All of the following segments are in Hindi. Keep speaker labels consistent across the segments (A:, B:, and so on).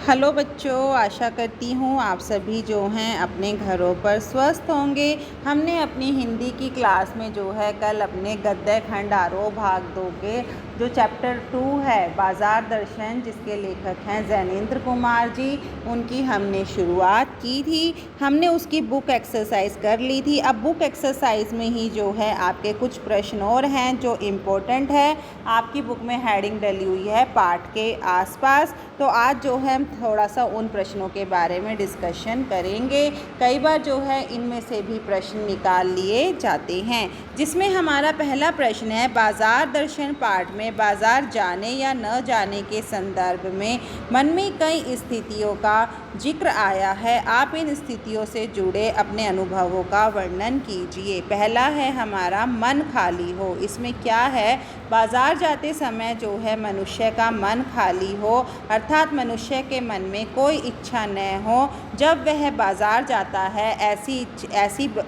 A: हेलो बच्चों, आशा करती हूँ आप सभी जो हैं अपने घरों पर स्वस्थ होंगे। हमने अपनी हिंदी की क्लास में जो है कल अपने गद्य खंड आरोह भाग 2 के जो चैप्टर 2 है बाज़ार दर्शन, जिसके लेखक हैं जैनेंद्र कुमार जी, उनकी हमने शुरुआत की थी। हमने उसकी बुक एक्सरसाइज कर ली थी। अब बुक एक्सरसाइज में ही जो है आपके कुछ प्रश्न और हैं जो इम्पोर्टेंट है। आपकी बुक में हेडिंग डली हुई है पाठ के आसपास। तो आज जो है थोड़ा सा उन प्रश्नों के बारे में डिस्कशन करेंगे। कई बार जो है इनमें से भी प्रश्न निकाल लिए जाते हैं, जिसमें हमारा पहला प्रश्न है बाज़ार दर्शन पाठ में बाज़ार जाने या न जाने के संदर्भ में मन में कई स्थितियों का जिक्र आया है। आप इन स्थितियों से जुड़े अपने अनुभवों का वर्णन कीजिए। पहला है हमारा मन खाली हो। इसमें क्या है, बाज़ार जाते समय जो है मनुष्य का मन खाली हो, अर्थात मनुष्य के मन में कोई इच्छा न हो। जब वह बाज़ार जाता है ऐसी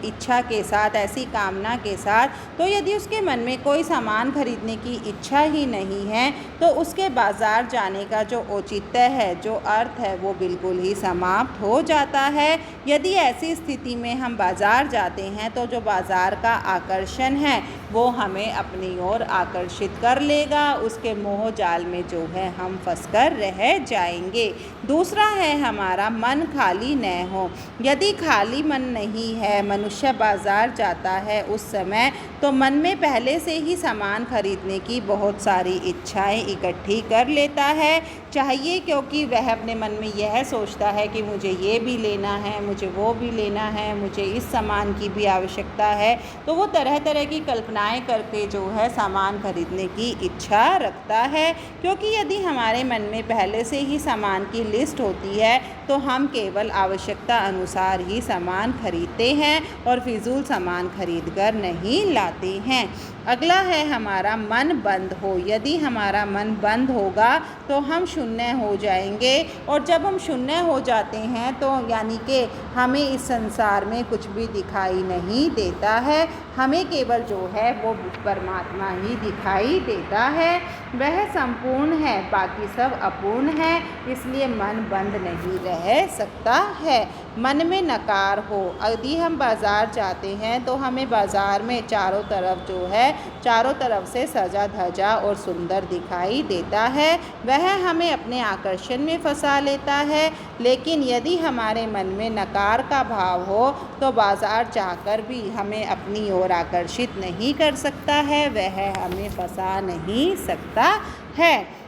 A: इच्छा के साथ, ऐसी कामना के साथ, तो यदि उसके मन में कोई सामान खरीदने की इच्छा ही नहीं है तो उसके बाज़ार जाने का जो औचित्य है, जो अर्थ है, वो बिल्कुल ही समाप्त हो जाता है। यदि ऐसी स्थिति में हम बाज़ार जाते हैं तो जो बाज़ार का आकर्षण है वो हमें अपनी ओर आकर्षित कर लेगा। उसके मोह जाल में जो है हम फंसकर रह जाएंगे। दूसरा है हमारा मन खाली न हो। यदि खाली मन नहीं है, मनुष्य बाज़ार जाता है उस समय, तो मन में पहले से ही सामान खरीदने की बहुत सारी इच्छाएं इकट्ठी कर लेता है। चाहिए क्योंकि वह अपने मन में यह सोचता है कि मुझे ये भी लेना है, मुझे वो भी लेना है, मुझे इस सामान की भी आवश्यकता है। तो वो तरह तरह की कल्पनाएं करके जो है सामान खरीदने की इच्छा रखता है। क्योंकि यदि हमारे मन में पहले से ही सामान की लिस्ट होती है तो हम केवल आवश्यकता अनुसार ही सामान खरीदते हैं और फिजूल सामान खरीद कर नहीं लाते हैं। अगला है हमारा मन बंद हो। यदि हमारा मन बंद होगा तो हम शून्य हो जाएंगे, और जब हम शून्य हो जाते हैं तो यानी कि हमें इस संसार में कुछ भी दिखाई नहीं देता है। हमें केवल जो है वो परमात्मा ही दिखाई देता है। वह संपूर्ण है, बाकी सब अपूर्ण है, इसलिए मन बंद नहीं रह सकता है। मन में नकार हो। यदि हम बाज़ार जाते हैं तो हमें बाज़ार में चारों तरफ से सजा धजा और सुंदर दिखाई देता है। वह हमें अपने आकर्षण में फंसा लेता है। लेकिन यदि हमारे मन में नकार का भाव हो तो बाज़ार जाकर भी हमें अपनी ओर आकर्षित नहीं कर सकता है, वह हमें फंसा नहीं सकता है।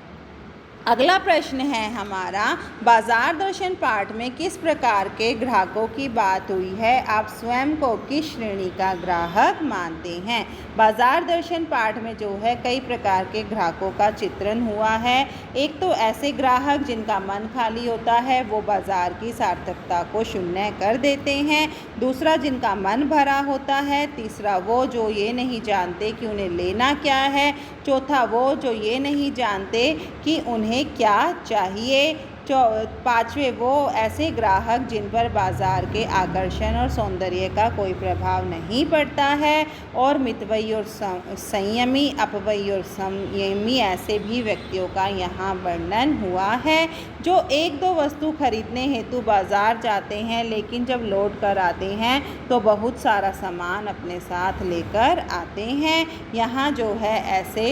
A: अगला प्रश्न है हमारा बाज़ार दर्शन पाठ में किस प्रकार के ग्राहकों की बात हुई है। आप स्वयं को किस श्रेणी का ग्राहक मानते हैं। बाज़ार दर्शन पाठ में जो है कई प्रकार के ग्राहकों का चित्रण हुआ है। एक तो ऐसे ग्राहक जिनका मन खाली होता है, वो बाज़ार की सार्थकता को शून्य कर देते हैं। दूसरा, जिनका मन भरा होता है। तीसरा, वो जो ये नहीं जानते कि उन्हें लेना क्या है। चौथा, वो जो ये नहीं जानते कि उन्हें क्या चाहिए। पाँचवें, वो ऐसे ग्राहक जिन पर बाज़ार के आकर्षण और सौंदर्य का कोई प्रभाव नहीं पड़ता है। और मितव्ययी और संयमी, अपव्ययी और संयमी ऐसे भी व्यक्तियों का यहाँ वर्णन हुआ है, जो एक दो वस्तु खरीदने हेतु बाज़ार जाते हैं, लेकिन जब लौट कर आते हैं तो बहुत सारा सामान अपने साथ लेकर आते हैं। यहाँ जो है ऐसे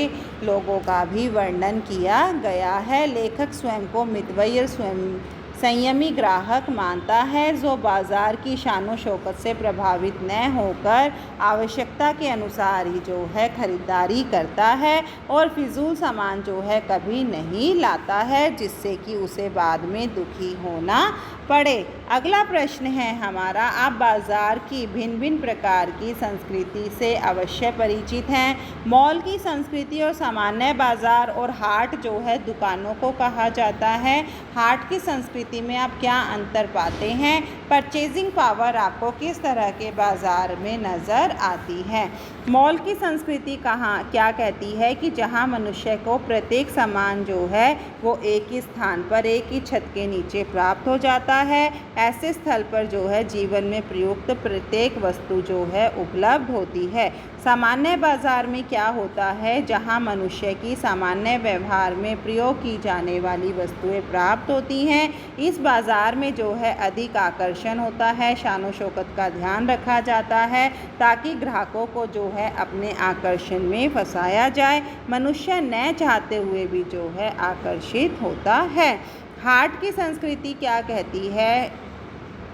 A: लोगों का भी वर्णन किया गया है। लेखक स्वयं को मितव्ययी संयमी ग्राहक मानता है, जो बाज़ार की शानो शौकत से प्रभावित न होकर आवश्यकता के अनुसार ही जो है खरीदारी करता है और फिजूल सामान जो है कभी नहीं लाता है, जिससे कि उसे बाद में दुखी होना पड़े। अगला प्रश्न है हमारा, आप बाज़ार की भिन्न भिन्न प्रकार की संस्कृति से अवश्य परिचित हैं। मॉल की संस्कृति और सामान्य बाज़ार और हाट जो है दुकानों को कहा जाता है। हाट की संस्कृति में आप क्या अंतर पाते हैं। परचेजिंग पावर आपको किस तरह के बाज़ार में नज़र आती है? मॉल की संस्कृति क्या कहती है कि जहां मनुष्य को प्रत्येक सामान जो है वो एक ही स्थान पर एक ही छत के नीचे प्राप्त हो जाता है। ऐसे स्थल पर जो है जीवन में प्रयुक्त प्रत्येक वस्तु जो है उपलब्ध होती है। सामान्य बाज़ार में क्या होता है? जहां मनुष्य की सामान्य व्यवहार में प्रयोग की जाने वाली वस्तुएं प्राप्त होती हैं। इस बाज़ार में जो है अधिक आकर्षण होता है, शान व शौकत का ध्यान रखा जाता है ताकि ग्राहकों को जो है अपने आकर्षण में फंसाया जाए। मनुष्य न चाहते हुए भी जो है आकर्षित होता है। हाट की संस्कृति क्या कहती है?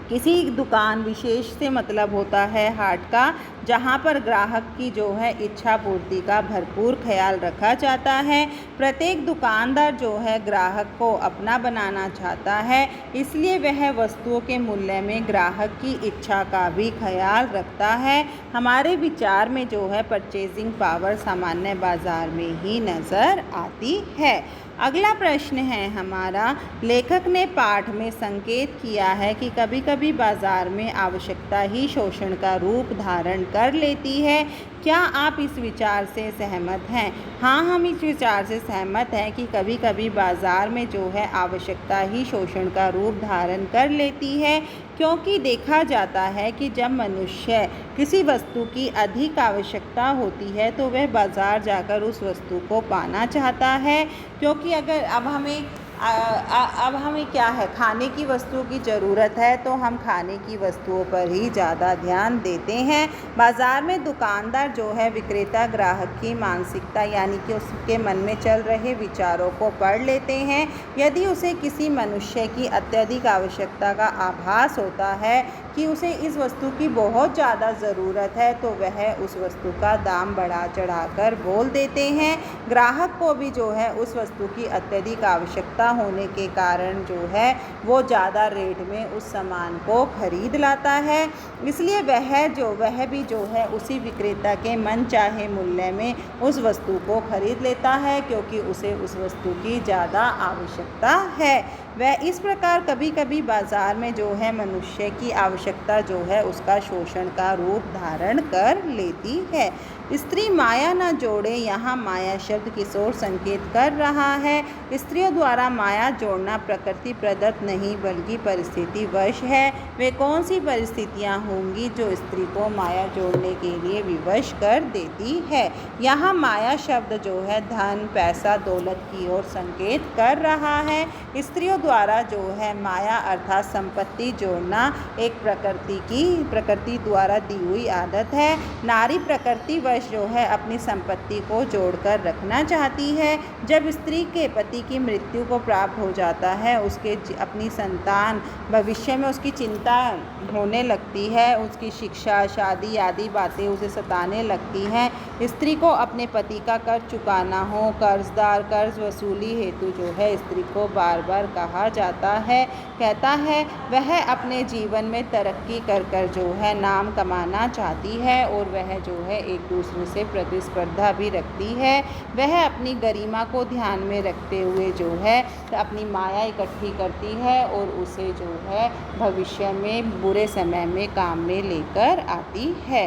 A: किसी दुकान विशेष से मतलब होता है हाट का, जहाँ पर ग्राहक की जो है इच्छा पूर्ति का भरपूर ख्याल रखा जाता है। प्रत्येक दुकानदार जो है ग्राहक को अपना बनाना चाहता है, इसलिए वह वस्तुओं के मूल्य में ग्राहक की इच्छा का भी ख्याल रखता है। हमारे विचार में जो है परचेजिंग पावर सामान्य बाज़ार में ही नज़र आती है। अगला प्रश्न है हमारा, लेखक ने पाठ में संकेत किया है कि कभी कभी बाज़ार में आवश्यकता ही शोषण का रूप धारण कर लेती है। क्या आप इस विचार से सहमत हैं? हाँ, हम इस विचार से सहमत हैं कि कभी कभी बाज़ार में जो है आवश्यकता ही शोषण का रूप धारण कर लेती है, क्योंकि देखा जाता है कि जब मनुष्य किसी वस्तु की अधिक आवश्यकता होती है तो वह बाज़ार जाकर उस वस्तु को पाना चाहता है। क्योंकि अगर अब हमें क्या है, खाने की वस्तुओं की ज़रूरत है तो हम खाने की वस्तुओं पर ही ज़्यादा ध्यान देते हैं। बाज़ार में दुकानदार जो है विक्रेता ग्राहक की मानसिकता यानी कि उसके मन में चल रहे विचारों को पढ़ लेते हैं। यदि उसे किसी मनुष्य की अत्यधिक आवश्यकता का आभास होता है कि उसे इस वस्तु की बहुत ज़्यादा ज़रूरत है तो वह उस वस्तु का दाम बढ़ा चढ़ाकर बोल देते हैं। ग्राहक को भी जो है उस वस्तु की अत्यधिक आवश्यकता होने के कारण जो है वो ज़्यादा रेट में उस सामान को खरीद लाता है। इसलिए वह भी जो है उसी विक्रेता के मन चाहे मूल्य में उस वस्तु को खरीद लेता है, क्योंकि उसे उस वस्तु की ज़्यादा आवश्यकता है। वह इस प्रकार कभी कभी बाज़ार में जो है मनुष्य की आवश्यकता जो है उसका शोषण का रूप धारण कर लेती है। स्त्री माया न जोड़े, यहाँ माया शब्द किस ओर संकेत कर रहा है? स्त्रियों द्वारा माया जोड़ना प्रकृति प्रदत्त नहीं बल्कि परिस्थिति वश है। वे कौन सी परिस्थितियाँ होंगी जो स्त्री को माया जोड़ने के लिए विवश कर देती है? यहाँ माया शब्द जो है धन, पैसा, दौलत की ओर संकेत कर रहा है। स्त्रियों द्वारा जो है माया अर्थात संपत्ति जोड़ना एक प्रकृति द्वारा दी हुई आदत है। नारी प्रकृति वश जो है अपनी संपत्ति को जोड़कर रखना चाहती है। जब स्त्री के पति की मृत्यु को प्राप्त हो जाता है, उसके अपनी संतान भविष्य में उसकी चिंता होने लगती है, उसकी शिक्षा, शादी आदि बातें उसे सताने लगती हैं। स्त्री को अपने पति का कर्ज चुकाना हो, कर्ज वसूली हेतु जो है स्त्री को बार बार कहा जाता है, कहता है वह अपने जीवन में तरक्की कर जो है नाम कमाना चाहती है और वह जो है एक दूसरे से प्रतिस्पर्धा भी रखती है। वह अपनी गरिमा को ध्यान में रखते हुए जो है अपनी माया इकट्ठी करती है और उसे जो है भविष्य में बुरे समय में काम में लेकर आती है।